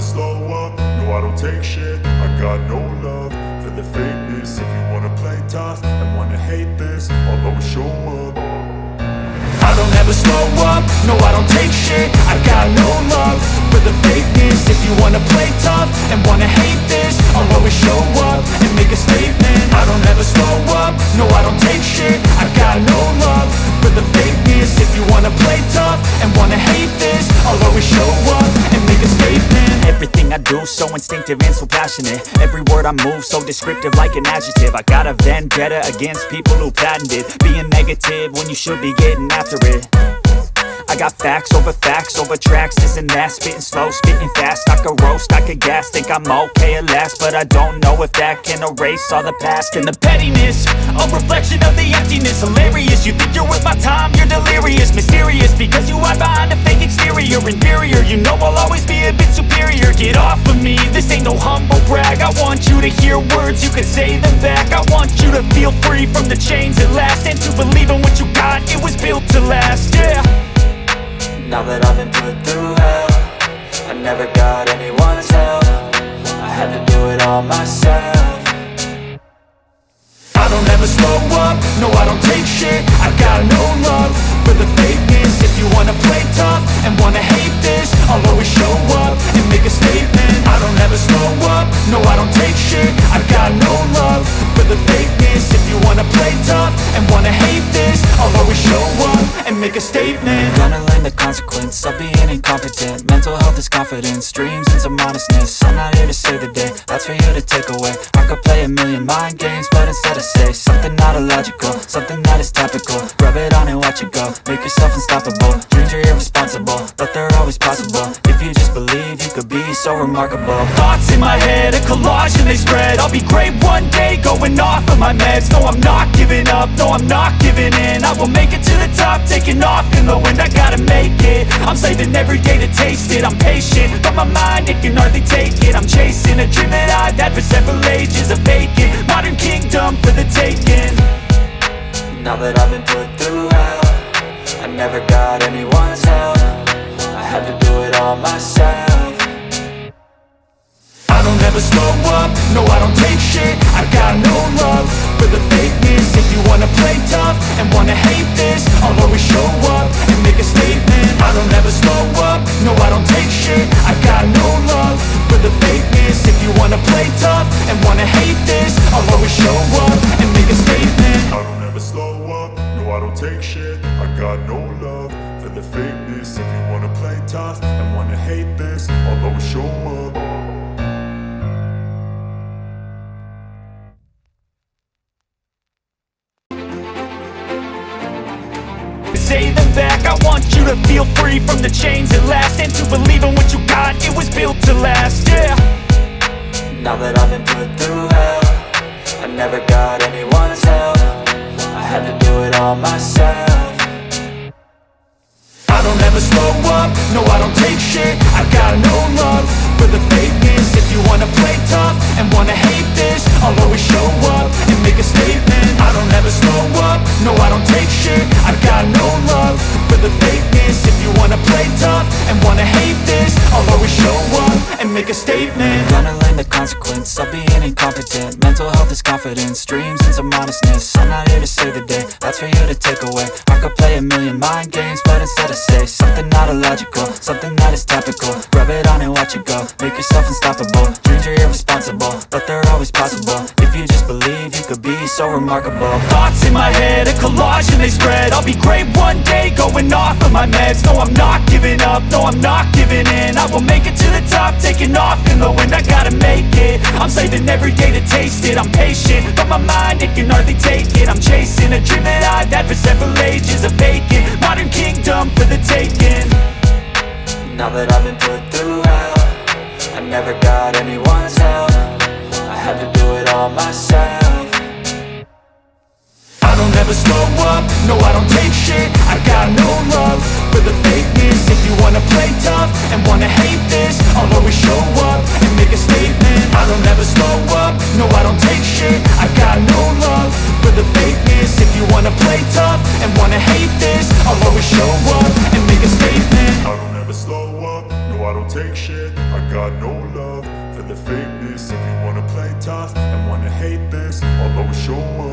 slow up, no I don't take shit. I got no love for the fakeness. If you wanna play tough and wanna hate this, I'll always show up. I don't ever slow up, no I don't take shit. I got no love for the fakeness. If you wanna play tough and wanna hate this, I'll always show up and make a statement. I don't ever slow up, no I don't take shit. I got no love for the fakeness. If you wanna play tough and wanna hate this, I'll always show up and make a statement. Everything I do so instinctive and so passionate. Every word I move so descriptive like an adjective. I got a vendetta against people who patented being negative when you should be getting after it. I got facts over tracks, this and that. Spitting slow, spitting fast, I could roast, I could gas. Think I'm okay at last, but I don't know if that can erase all the past. And the pettiness, a reflection of the emptiness. Hilarious, you think you're worth my time, you're delirious. Mysterious, because you hide behind a fake exterior. Inferior, you know I'll always be a bit superior. Get off of me, this ain't no humble brag. I want you to hear words, you can say them back. I want you to feel free from the chains at last, and to believe in what you got, it was built to last, yeah. Now that I've been put through hell, I never got anyone's help. I had to do it all myself. I don't ever slow up, no I don't take shit. I got no love for the fakeness. If you wanna play tough and wanna hate this, I'll always show up and make a statement. I don't ever slow up, no I don't take shit. I got no love for the fakeness. If you wanna play tough and wanna hate this, I'll always show up and make a statement. Gonna learn the consequence of being incompetent. Mental health is confidence, dreams and some honestness. I'm not here to save the day, that's for you to take away. I could play a million mind games, but instead I say something not illogical, something that is topical. Rub it on and watch it go, make yourself unstoppable. Dreams are irresponsible, but they're always possible. If you just believe, you could be so remarkable. Thoughts in my head, a collage and they spread. I'll be great one day, going off of my meds. No, I'm not giving up, no, I'm not giving in. I will make it to the top, taking off in the wind. I gotta make it, I'm saving every day to taste it. I'm patient, but my mind, it can hardly take it. I'm chasing a dream that I've had for several ages. A vacant, modern kingdom for the taking. Now that I've been put through hell, I never got anyone's help. I had to do it all myself. I don't ever slow up, no I don't take shit. I got no love for the fakeness. If you wanna play tough and wanna hate this, I'll always show up and make a statement. I don't ever slow up, no I don't take shit. I got no love for the fakeness. If you wanna play tough and wanna hate this, I'll always show up and make a statement. I don't ever slow up, no I don't take shit. I got no love for the fakeness. If you wanna play tough and wanna hate this, I'll always show up. Say them back, I want you to feel free from the chains at last, and to believe in what you got, it was built to last, yeah. Now that I've been put through hell, I never got anyone's help. I had to do it all myself. I don't ever slow up, no I don't take shit. I got no love for the fakeness. If you wanna play tough and wanna hate this, I'll always show up and make a statement. I don't ever slow up, no I don't take shit. I got no love for the fakeness. If you wanna play tough and wanna hate this, I'll always show up and make a statement. Gonna learn the consequence of being incompetent. Mental health is confidence, dreams and some honestness. I'm not here to save the day, that's for you to take away. I could play a million mind games, but instead I say something not illogical, something that is topical. Rub it on and watch it go, make yourself unstoppable. Dreams are irresponsible, but they're always possible. If you just believe, you could be so remarkable. Thoughts in my head, a collage and they spread. I'll be great one day, going off of my meds. No, I'm not giving up, no, I'm not giving in. I will make it to the top, taking off in the wind. I gotta make it, I'm saving every day to taste it. I'm patient, but my mind, it can hardly take it. I'm chasing a dream that I've had for several ages. A vacant, modern kingdom for the taking. Now that I've been put through hell, I never got anyone's help. I had to do it all myself. I don't ever slow up, no I don't take shit. I got no love for the fakeness. If you wanna play tough and wanna hate this, I'll always show up and make a statement. I don't ever slow up, no I don't take shit. I got no love for the fakeness. If you wanna play tough and wanna hate this, I'll always show up and make a statement. I don't ever slow up, no I don't take shit. I got no love for the fakeness. If you wanna play tough and wanna hate this, I'll always show up.